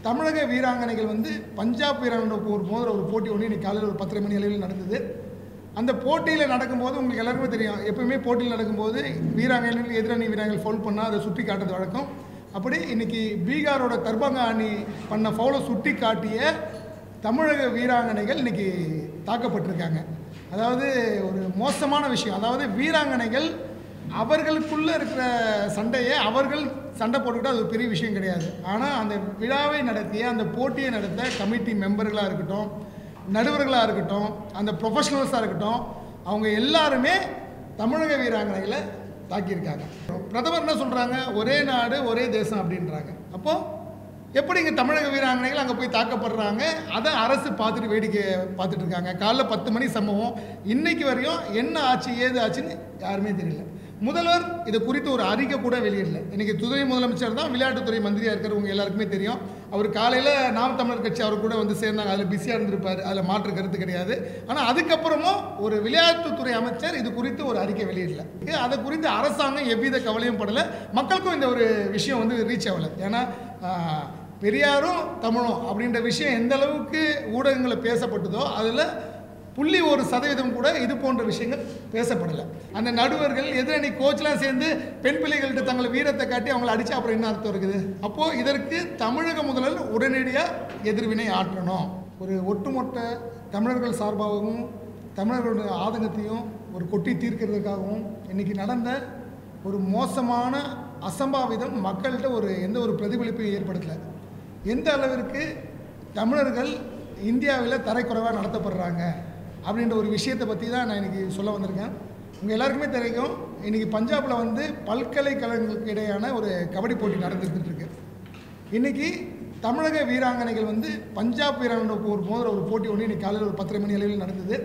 தமிழக வீராங்கனைகள் வந்து பஞ்சாப் வீராங்கனை ஒரு போட்டி ஒன்று இன்றைக்கி காலையில் ஒரு 10:30 மணி அளவில் நடந்தது. அந்த போட்டியில் நடக்கும்போது உங்களுக்கு எல்லாருக்குமே தெரியும், எப்பவுமே போட்டியில் நடக்கும்போது வீராங்கனைகள் எதிரணி வீராங்கனைகள் ஃபவுல் பண்ணால் அதை சுட்டி காட்டுறது வழக்கம். அப்படி இன்றைக்கி பீகாரோட தர்பங்கா அணி பண்ண ஃபவுலை சுட்டி காட்டிய தமிழக வீராங்கனைகள் இன்றைக்கி தாக்கப்பட்டிருக்காங்க. அதாவது ஒரு மோசமான விஷயம். அதாவது வீராங்கனைகள் அவர்களுக்குள்ளே இருக்கிற சண்டையை அவர்கள் சண்டை போட்டுக்கிட்டு அது ஒரு பெரிய விஷயம் கிடையாது. ஆனால் அந்த விழாவை நடத்திய அந்த போட்டியை நடத்த கமிட்டி மெம்பர்களாக இருக்கட்டும், நடுவர்களாக இருக்கட்டும், அந்த ப்ரொஃபஷனல்ஸாக இருக்கட்டும், அவங்க எல்லாருமே தமிழக வீராங்கனைகளை தாக்கியிருக்காங்க. பிரதமர் என்ன சொல்கிறாங்க, ஒரே நாடு ஒரே தேசம் அப்படின்றாங்க. அப்போது எப்படி இங்கே தமிழக வீராங்கனைகள் அங்கே போய் தாக்கப்படுறாங்க, அதை அரசு பார்த்துட்டு வேடிக்கை பார்த்துட்டு இருக்காங்க. காலைல 10 மணி சம்பவம், இன்னைக்கு வரையும் என்ன ஆச்சு ஏது ஆச்சுன்னு யாருமே தெரியல. முதல்வர் இது குறித்து ஒரு அறிக்கை கூட வெளியிடல. இன்றைக்கி துணை முதலமைச்சர் தான் விளையாட்டுத்துறை மந்திரியாக இருக்கிறவங்க எல்லாருக்குமே தெரியும். அவர் காலையில் நாம் தமிழர் கட்சி அவர் கூட வந்து சேர்ந்தாங்க, அதில் பிஸியாக இருந்திருப்பார், அதில் மாற்று கருத்து கிடையாது. ஆனால் அதுக்கப்புறமும் ஒரு விளையாட்டுத்துறை அமைச்சர் இது குறித்து ஒரு அறிக்கை வெளியிடல. அதை குறித்து அரசாங்கம் எவ்வித கவலையும் படலை. மக்களுக்கும் இந்த ஒரு விஷயம் வந்து ரீச் ஆகலை. ஏன்னா பெரியாரும் தமிழும் அப்படின்ற விஷயம் எந்த அளவுக்கு ஊடகங்களில் பேசப்பட்டதோ அதில் 0.1% கூட இது போன்ற விஷயங்கள் பேசப்படலை. அந்த நடுவர்கள் எதிரணி கோச்லாம் சேர்ந்து பெண் பிள்ளைகள்கிட்ட தங்களை வீரத்தை காட்டி அவங்களை அடித்தா அப்புறம் என்ன அர்த்தம் இருக்குது? அப்போது இதற்கு தமிழக முதல்வர் உடனடியாக எதிர்வினை ஆற்றணும். ஒரு ஒட்டுமொத்த தமிழர்கள் சார்பாகவும் தமிழர்களுடைய ஆதங்கத்தையும் ஒரு கொட்டி தீர்க்கிறதுக்காகவும் இன்றைக்கி நடந்த ஒரு மோசமான அசம்பாவிதம் மக்கள்கிட்ட எந்த ஒரு பிரதிபலிப்பையும் ஏற்படுத்தலை. எந்த அளவிற்கு தமிழர்கள் இந்தியாவில் தரைக்குறைவாக நடத்தப்படுறாங்க அப்படின்ற ஒரு விஷயத்தை பற்றி தான் நான் இன்றைக்கி சொல்ல வந்திருக்கேன். உங்கள் எல்லாருக்குமே தெரியும், இன்றைக்கி பஞ்சாபில் வந்து பல்கலைக்கழகங்களுக்கு இடையான ஒரு கபடி போட்டி நடந்துகிட்டு. இன்றைக்கி தமிழக வீராங்கனைகள் வந்து பஞ்சாப் வீராங்கனை ஒரு போட்டி ஒன்று இன்றைக்கி காலையில் ஒரு 10:30 மணி அளவில் நடந்தது.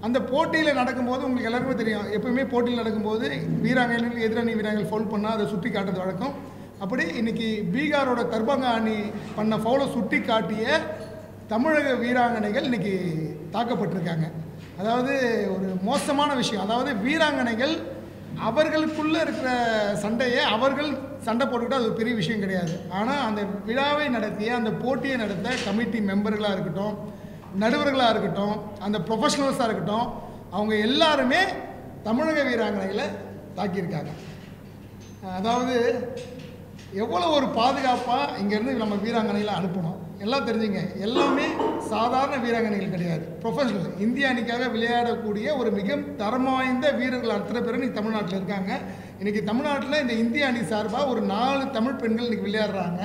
அந்த போட்டியில் நடக்கும்போது உங்களுக்கு எல்லாருக்குமே தெரியும், எப்பவுமே போட்டியில் நடக்கும்போது வீராங்கனைகள் எதிரணி வீராங்கனைகள் ஃபவுல் பண்ணால் அதை சுட்டி காட்டுறது வழக்கம். அப்படி இன்றைக்கி பீகாரோட தர்பங்கா அணி பண்ண ஃபவுலை சுட்டி காட்டிய தமிழக வீராங்கனைகள் இன்றைக்கி தாக்கப்பட்டிருக்காங்க. அதாவது ஒரு மோசமான விஷயம். அதாவது வீராங்கனைகள் அவர்களுக்குள்ளே இருக்கிற சண்டையை அவர்கள் சண்டை போட்டுக்கிட்டு அது ஒரு பெரிய விஷயம் கிடையாது. ஆனால் அந்த விழாவை நடத்திய அந்த போட்டியை நடத்த கமிட்டி மெம்பர்களாக இருக்கட்டும், நடுவர்களாக இருக்கட்டும், அந்த ப்ரொஃபஷனல்ஸாக இருக்கட்டும், அவங்க எல்லாருமே தமிழக வீராங்கனைகளை தாக்கியிருக்காங்க. அதாவது எவ்வளோ ஒரு பாதுகாப்பாக இங்கேருந்து நம்ம வீராங்கனைகளை அனுப்பணும். எல்லாம் தெரிஞ்சுங்க, எல்லாமே சாதாரண வீராங்கனைகள் கிடையாது, ப்ரொஃபஷனல். இந்திய அணிக்காக விளையாடக்கூடிய ஒரு மிக தரம் வாய்ந்த வீரர்கள் அத்தனை பேர் இன்றைக்கி தமிழ்நாட்டில் இருக்காங்க. இன்றைக்கி தமிழ்நாட்டில் இந்த இந்திய அணி சார்பாக ஒரு 4 தமிழ் பெண்கள் இன்றைக்கி விளையாடுறாங்க.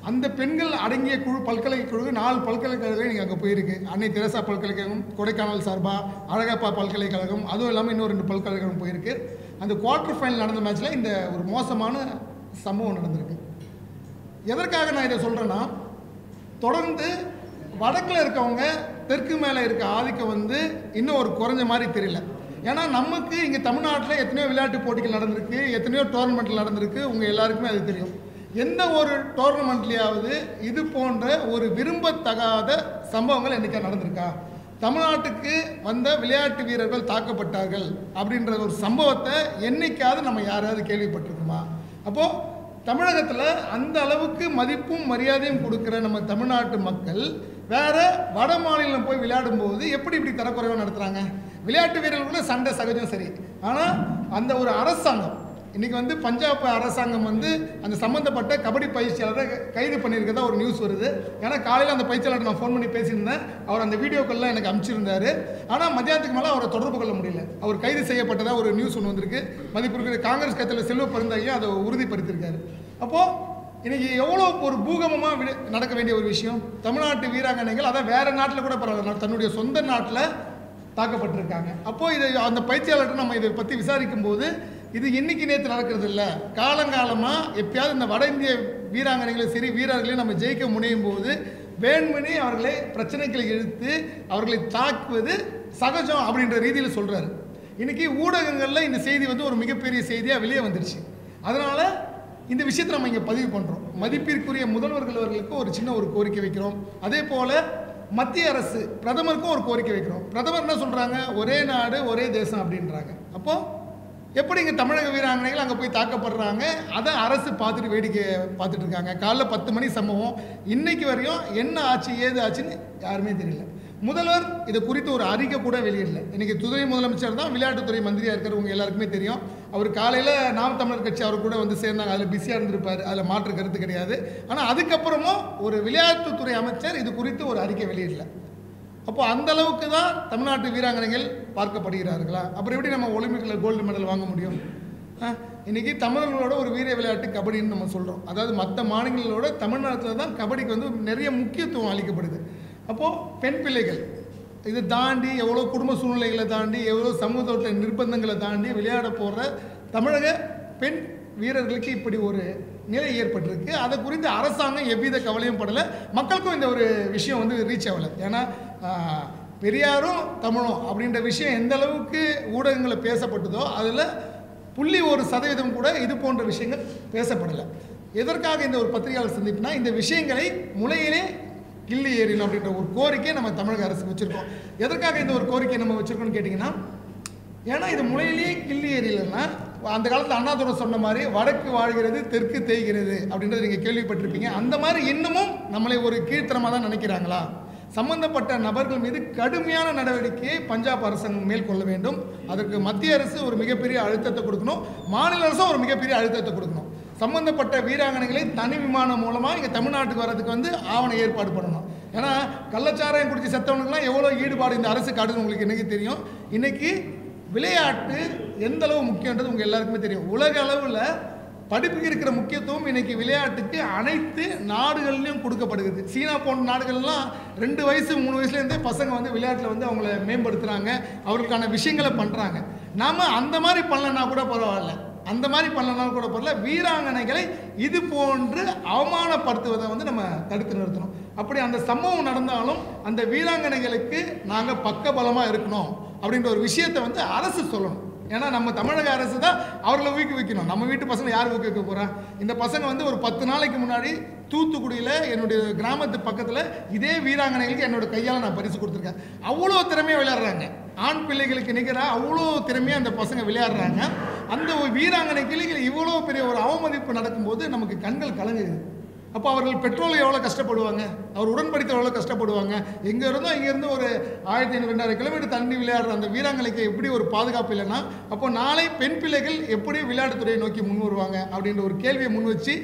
அந்த பெண்கள் அடங்கிய குழு பல்கலைக்கழக 4 பல்கலைக்கழகம் இன்றைக்கி அங்கே போயிருக்கு. அன்னை தெரசா பல்கலைக்கழகம், கொடைக்கானல் சார்பாக அழகப்பா பல்கலைக்கழகம், அதுவும் இல்லாமல் இன்னும் 2 பல்கலைக்கழகம் போயிருக்கு. அந்த குவார்ட்டர் ஃபைனல் நடந்த மேட்ச்சில் இந்த ஒரு மோசமான சம்பவம் நடந்திருக்கு. எதற்காக நான் இதை சொல்கிறேன்னா, தொடர்ந்து வடக்கில் இருக்கவங்க தெற்கு மேலே இருக்க ஆதிக்கம் வந்து இன்னும் ஒரு குறைஞ்ச மாதிரி தெரியல. ஏன்னா நமக்கு இங்கே தமிழ்நாட்டில் எத்தனையோ விளையாட்டு போட்டிகள் நடந்திருக்கு, எத்தனையோ டோர்னமெண்ட்டில் நடந்திருக்கு. உங்கள் எல்லாருக்குமே அது தெரியும். எந்த ஒரு டோர்னமெண்ட்லேயாவது இது போன்ற ஒரு விரும்பத்தகாத சம்பவங்கள் என்றைக்கா நடந்திருக்கா? தமிழ்நாட்டுக்கு வந்த விளையாட்டு வீரர்கள் தாக்கப்பட்டார்கள் அப்படின்ற ஒரு சம்பவத்தை என்னைக்காவது நம்ம யாராவது கேள்விப்பட்டிருக்குமா? அப்போது தமிழகத்தில் அந்த அளவுக்கு மதிப்பும் மரியாதையும் கொடுக்குற நம்ம தமிழ்நாட்டு மக்கள் வேறு வட மாநிலம் போய் விளையாடும்போது எப்படி இப்படி தரக்குறைவாக நடத்துகிறாங்க? விளையாட்டு வீரர்களுக்குள்ள சண்டை சகஜம், சரி. ஆனால் அந்த ஒரு அரசாங்கம் இன்றைக்கி வந்து பஞ்சாப் அரசாங்கம் வந்து அந்த சம்மந்தப்பட்ட கபடி பயிற்சியாளரை கைது பண்ணியிருக்கதா ஒரு நியூஸ் வருது. ஏன்னா காலையில் அந்த பயிற்சியாளர் நான் ஃபோன் பண்ணி பேசியிருந்தேன். அவர் அந்த வீடியோக்கள்லாம் எனக்கு அனுப்பிச்சிருந்தார். ஆனால் மத்தியானத்துக்கு மேலே அவரை தொடர்பு கொள்ள முடியல. அவர் கைது செய்யப்பட்டதாக ஒரு நியூஸ் ஒன்று வந்திருக்கு. மதிப்பிற்கு காங்கிரஸ் கட்சியில் செல்வ பெருந்தகையும் அதை உறுதிப்படுத்தியிருக்காரு. அப்போது இன்றைக்கி எவ்வளோ ஒரு பூகமமாக நடக்க வேண்டிய ஒரு விஷயம். தமிழ்நாட்டு வீராங்கனைகள் அதை வேறு நாட்டில் கூட பரவாயில்ல, தன்னுடைய சொந்த நாட்டில் தாக்கப்பட்டிருக்காங்க. அப்போது இதை அந்த பயிற்சியாளர்கிட்ட நம்ம இதை பற்றி விசாரிக்கும் போது இது இன்னைக்கு நேற்று நடக்கிறது இல்லை, காலங்காலமாக எப்பயாவது இந்த வட இந்திய வீராங்கனைகளும் சரி வீரர்களையும் நம்ம ஜெயிக்க முனையும் போது வேண்மணி அவர்களை பிரச்சனைகளை இழுத்து அவர்களை தாக்குவது சகஜம் அப்படின்ற ரீதியில் சொல்கிறாரு. இன்றைக்கி ஊடகங்களில் இந்த செய்தி வந்து ஒரு மிகப்பெரிய செய்தியாக வெளியே வந்துடுச்சு. அதனால் இந்த விஷயத்தை நம்ம இங்கே பதிவு பண்ணுறோம். மதிப்பிற்குரிய முதல்வர்கள் அவர்களுக்கு ஒரு சின்ன ஒரு கோரிக்கை வைக்கிறோம். அதே போல் மத்திய அரசு பிரதமருக்கும் ஒரு கோரிக்கை வைக்கிறோம். பிரதமர் என்ன சொல்கிறாங்க, ஒரே நாடு ஒரே தேசம் அப்படின்றாங்க. அப்போது எப்படி இங்கே தமிழக வீராங்கனைகள் அங்கே போய் தாக்கப்படுறாங்க, அதை அரசு பார்த்துட்டு வேடிக்கை பார்த்துட்டு இருக்காங்க. காலைல 10 மணி சம்பவம், இன்னைக்கு வரையும் என்ன ஆச்சு ஏது ஆச்சுன்னு யாருமே தெரியல. முதல்வர் இது குறித்து ஒரு அறிக்கை கூட வெளியிடல. இன்றைக்கி துணை முதலமைச்சர் தான் விளையாட்டுத்துறை மந்திரியாக இருக்கிறவங்க எல்லாருக்குமே தெரியும். அவர் காலையில் நாம் தமிழர் கட்சி அவர் கூட வந்து சேர்ந்தாங்க, அதில் பிஸியாக இருந்திருப்பார், அதில் மாற்று கருத்து கிடையாது. ஆனால் அதுக்கப்புறமும் ஒரு விளையாட்டுத்துறை அமைச்சர் இது குறித்து ஒரு அறிக்கை வெளியிடல. அப்போது அந்த அளவுக்கு தான் தமிழ்நாட்டு வீராங்கனைகள் பார்க்கப்படுகிறார்களா? அப்புறம் எப்படி நம்ம ஒலிம்பிக்கில் கோல்டு மெடல் வாங்க முடியும்? இன்றைக்கி தமிழர்களோட ஒரு வீர விளையாட்டு கபடின்னு நம்ம சொல்கிறோம். அதாவது மற்ற மாநிலங்களோட தமிழ்நாட்டில் தான் கபடிக்கு வந்து நிறைய முக்கியத்துவம் அளிக்கப்படுது. அப்போது பெண் பிள்ளைகள் இதை தாண்டி எவ்வளோ குடும்ப சூழ்நிலைகளை தாண்டி எவ்வளோ சமூகத்தோட்ட நிர்பந்தங்களை தாண்டி விளையாட போகிற தமிழக பெண் வீரர்களுக்கு இப்படி ஒரு நிலை ஏற்பட்டிருக்கு. அதை குறித்து அரசாங்கம் எவ்வித கவலையும் படலை, மக்களுக்கும் இந்த ஒரு விஷயம் வந்து ரீச் ஆகலை. ஏன்னா பெரியாரும் தமிழும் அப்படின்ற விஷயம் எந்த அளவுக்கு ஊடகங்களில் பேசப்பட்டதோ அதில் 0.1% கூட இது போன்ற விஷயங்கள் பேசப்படலை. எதற்காக இந்த ஒரு பத்திரிகையாளர் சந்திப்புனா, இந்த விஷயங்களை முளையிலே கிள்ளி ஏறினோம் அப்படின்ற ஒரு கோரிக்கை நம்ம தமிழக அரசுக்கு வச்சுருக்கோம். எதற்காக இந்த ஒரு கோரிக்கை நம்ம வச்சுருக்கோம்னு கேட்டிங்கன்னா, ஏன்னா இது முளையிலேயே கிள்ளி ஏறிலைன்னா அந்த காலத்தில் அண்ணாதுரை சொன்ன மாதிரி வடக்கு வாழ்கிறது தெற்கு தேய்கிறது அப்படின்றத நீங்கள் கேள்விப்பட்டிருப்பீங்க. அந்த மாதிரி இன்னமும் நம்மளை ஒரு கீழ்த்தரமாக தான் நினைக்கிறாங்களா? சம்பந்தப்பட்ட நபர்கள் மீது கடுமையான நடவடிக்கையை பஞ்சாப் அரசாங்கம் மேற்கொள்ள வேண்டும். அதற்கு மத்திய அரசு ஒரு மிகப்பெரிய அழுத்தத்தை கொடுக்கணும், மாநில அரசும் ஒரு மிகப்பெரிய அழுத்தத்தை கொடுக்கணும். சம்பந்தப்பட்ட வீராங்கனைகளை தனி விமானம் மூலமாக இங்கே தமிழ்நாட்டுக்கு வர்றதுக்கு வந்து ஆவண ஏற்பாடு பண்ணணும். ஏன்னா கள்ளச்சாராயம் குடிச்சு செத்தவனுக்குலாம் எவ்வளோ ஈடுபாடு இந்த அரசு காடுன்னு உங்களுக்கு இன்றைக்கி தெரியும். இன்றைக்கி விளையாட்டு எந்த அளவு முக்கியன்றது உங்கள் எல்லாருக்குமே தெரியும். உலக அளவில் படிப்புக்கு இருக்கிற முக்கியத்துவம் இன்றைக்கி விளையாட்டுக்கு அனைத்து நாடுகள்லையும் கொடுக்கப்படுகிறது. சீனா போன்ற நாடுகள்லாம் 2 வயசு 3 வயசுலேருந்தே பசங்க வந்து விளையாட்டில் வந்து அவங்கள மேம்படுத்துகிறாங்க, அவர்களுக்கான விஷயங்களை பண்ணுறாங்க. நாம் அந்த மாதிரி பண்ணலன்னா கூட பரவாயில்ல, அந்த மாதிரி பண்ணலனாலும் கூட பரவாயில்ல, வீராங்கனைகளை இது போன்று அவமானப்படுத்துவதை வந்து நம்ம தடுத்து நிறுத்தணும். அப்படி அந்த சம்பவம் நடந்தாலும் அந்த வீராங்கனைகளுக்கு நாங்கள் பக்கபலமாக இருக்கணும் அப்படின்ற ஒரு விஷயத்தை வந்து அரசு சொல்லணும். ஏன்னா நம்ம தமிழக அரசு தான் அவர்களை ஊக்குவிக்கணும். நம்ம வீட்டு பசங்களை யார் ஊக்குவிக்க போகிறா? இந்த பசங்க வந்து ஒரு 10 நாளைக்கு முன்னாடி தூத்துக்குடியில் என்னுடைய கிராமத்து பக்கத்தில் இதே வீராங்கனைகளுக்கு என்னோட கையால் நான் பரிசு கொடுத்துருக்கேன். அவ்வளோ திறமையாக விளையாடுறாங்க, ஆண் பிள்ளைகளுக்கு நிகராக அவ்வளோ திறமையாக அந்த பசங்க விளையாடுறாங்க. அந்த வீராங்கனைகளுக்கு இவ்வளோ பெரிய ஒரு அவமதிப்பு நடக்கும்போது நமக்கு கண்கள் கலங்குது. அப்போ அவர்கள் பெட்ரோல் எவ்வளோ கஷ்டப்படுவாங்க, அவர் உடன்படித்த எவ்வளோ கஷ்டப்படுவாங்க. எங்கே இருந்தோ இங்கேருந்து ஒரு 1500-2000 கிலோமீட்டர் தண்ணி விளையாடுற அந்த வீராங்கனைக்கு எப்படி ஒரு பாதுகாப்பு இல்லைன்னா, அப்போ நாளை பெண் பிள்ளைகள் எப்படி விளையாட்டுத்துறையை நோக்கி முன் வருவாங்க அப்படின்ற ஒரு கேள்வியை முன் வச்சு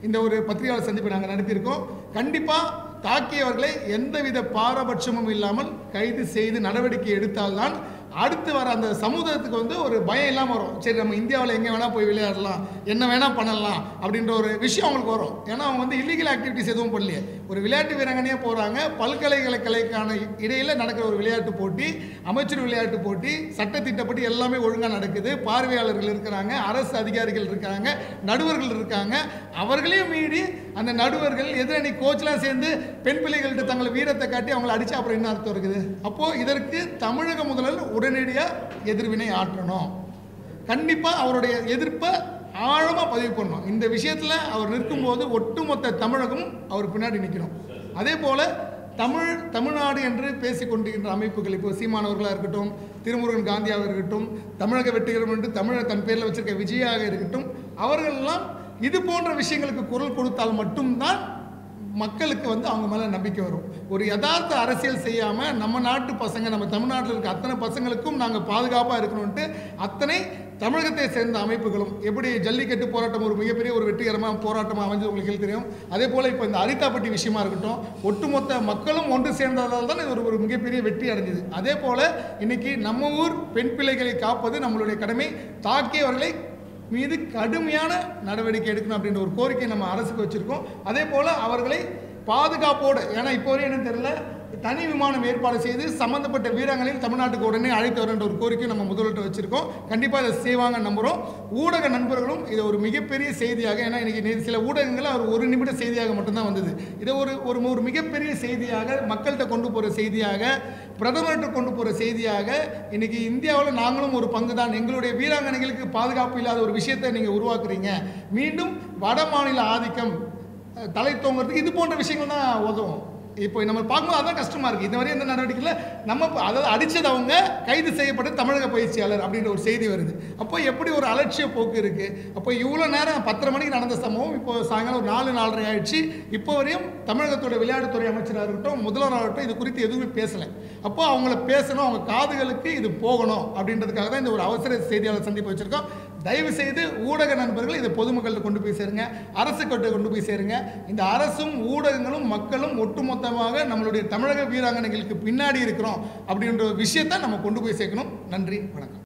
இந்த ஒரு பத்திரிகையாளர் சந்திப்பை நாங்கள் நடத்தியிருக்கோம். கண்டிப்பாக தாக்கியவர்களை எந்தவித பாரபட்சமும் இல்லாமல் கைது செய்து நடவடிக்கை எடுத்தால்தான் அடுத்து வர அந்த சமூகத்துக்கு வந்து ஒரு பயம் இல்லாமல் வரும். சரி, நம்ம இந்தியாவில் எங்கே வேணால் போய் விளையாடலாம், என்ன வேணால் பண்ணலாம் அப்படின்ற ஒரு விஷயம் அவங்களுக்கு வரும். ஏன்னா அவங்க வந்து இல்லீகல் ஆக்டிவிட்டிஸ் எதுவும் பண்ணலையே, ஒரு விளையாட்டு வீராங்கனையே போகிறாங்க. பல்கலைக்கழகங்களுக்கான இடையில் நடக்கிற ஒரு விளையாட்டு போட்டி, அமைச்சர் விளையாட்டு போட்டி, சட்டத்திட்டப்படி எல்லாமே ஒழுங்காக நடக்குது. பார்வையாளர்கள் இருக்கிறாங்க, அரசு அதிகாரிகள் இருக்காங்க, நடுவர்கள் இருக்காங்க. அவர்களையும் மீறி அந்த நடுவர்கள் எதிரணி கோச்லாம் சேர்ந்து பெண் பிள்ளைகள்கிட்ட தங்களை வீரத்தை காட்டி அவங்களை அடித்தா அப்புறம் என்ன அர்த்தம் இருக்குது? அப்போது இதற்கு தமிழக முதல்வர் உடனடியாக எதிர்வினை ஆற்றணும். கண்டிப்பாக அவருடைய எதிர்ப்பை ஆழமாக பதிவு பண்ணணும். இந்த விஷயத்தில் அவர் நிற்கும்போது ஒட்டுமொத்த தமிழகமும் அவர் பின்னாடி நிற்கணும். அதே போல் தமிழ்நாடு என்று பேசிக்கொண்டிருக்கின்ற அமைப்புகள், இப்போ சீமானவர்களாக இருக்கட்டும், திருமுருகன் காந்தியாக இருக்கட்டும், தமிழக வெற்றிகரம் என்று தமிழர் தன் பேரில் வச்சிருக்க விஜயாக இருக்கட்டும், அவர்களெல்லாம் இது போன்ற விஷயங்களுக்கு குரல் கொடுத்தால் மட்டும்தான் மக்களுக்கு வந்து அவங்க மேலே நம்பிக்கை வரும். ஒரு யதார்த்த அரசியல் செய்யாமல் நம்ம நாட்டு பசங்க, நம்ம தமிழ்நாட்டில் இருக்க அத்தனை பசங்களுக்கும் நாங்கள் பாதுகாப்பாக இருக்கணும்ன்ட்டு அத்தனை தமிழகத்தை சேர்ந்த அமைப்புகளும், எப்படி ஜல்லிக்கட்டு போராட்டம் ஒரு மிகப்பெரிய ஒரு வெற்றிகரமாக போராட்டமாக அமைஞ்சது உங்களுக்கு தெரியும். அதே போல் இப்போ இந்த அரிதாப்பட்டி விஷயமா இருக்கட்டும், ஒட்டுமொத்த மக்களும் ஒன்று சேர்ந்ததால் தான் இது ஒரு மிகப்பெரிய வெற்றி அடைஞ்சது. அதே போல் இன்றைக்கி நம்ம ஊர் பெண் பிள்ளைகளை காப்பது நம்மளுடைய கடமை. தாக்கியவர்களை மீது கடுமையான நடவடிக்கை எடுக்கணும் அப்படின்ற ஒரு கோரிக்கை நம்ம அரசுக்கு வச்சுருக்கோம். அதே போல் அவர்களை பாதுகாப்போடு, ஏன்னா இப்போ வரையும் என்னன்னு தெரியல, தனி விமானம் ஏற்பாடு செய்து சம்மந்தப்பட்ட வீராங்கனையும் தமிழ்நாட்டுக்கு உடனே அழைத்து வரன்ற ஒரு கோரிக்கை நம்ம முதல்வர்கிட்ட வச்சுருக்கோம். கண்டிப்பாக இதை செய்வாங்க நம்புகிறோம். ஊடக நண்பர்களும் இதை ஒரு மிகப்பெரிய செய்தியாக, ஏன்னா இன்றைக்கி சில ஊடகங்கள் அவர் 1 நிமிட செய்தியாக மட்டும்தான் வந்தது, இதை ஒரு மிகப்பெரிய செய்தியாக, மக்கள்கிட்ட கொண்டு போகிற செய்தியாக, பிரதமர்கிட்ட கொண்டு போகிற செய்தியாக, இன்றைக்கி இந்தியாவில் நாங்களும் ஒரு பங்கு தான், எங்களுடைய வீராங்கனைகளுக்கு பாதுகாப்பு இல்லாத ஒரு விஷயத்தை நீங்கள் உருவாக்குறீங்க, மீண்டும் வட மாநில ஆதிக்கம் தலை தோங்கிறதுக்கு இது போன்ற விஷயங்கள் தான் உதவும். இப்போ நம்ம பார்க்கும்போது அதான் கஷ்டமாக இருக்குது. இந்த மாதிரி எந்த நடவடிக்கையில் நம்ம அதாவது அடித்தது அவங்க, கைது செய்யப்பட்ட தமிழக பயிற்சியாளர் அப்படின்ற ஒரு செய்தி வருது. அப்போ எப்படி ஒரு அலட்சிய போக்கு இருக்குது. அப்போ இவ்வளோ நேரம் 10:30 மணிக்கு நடந்த சம்பவம் இப்போ சாயங்காலம் ஒரு 4-4:30 ஆயிடுச்சு. இப்போ வரையும் தமிழகத்தோட விளையாட்டுத்துறை அமைச்சராக இருக்கட்டும், முதல்வராகட்டும் இது குறித்து எதுவுமே பேசலை. அப்போ அவங்கள பேசணும், அவங்க காதுகளுக்கு இது போகணும் அப்படின்றதுக்காக தான் இந்த ஒரு அவசர செய்தியாளர் சந்திப்பு வச்சுருக்கோம். தயவு செய்து ஊடக நண்பர்கள் இதை பொதுமக்கள்கிட்ட கொண்டு போய் சேருங்க, அரசுக்கிட்ட கொண்டு போய் சேருங்க. இந்த அரசும் ஊடகங்களும் மக்களும் ஒட்டுமொத்தமாக நம்மளுடைய தமிழக வீராங்கனைகளுக்கு பின்னாடி இருக்கிறோம் அப்படின்ற விஷயத்தை நம்ம கொண்டு போய் சேர்க்கணும். நன்றி, வணக்கம்.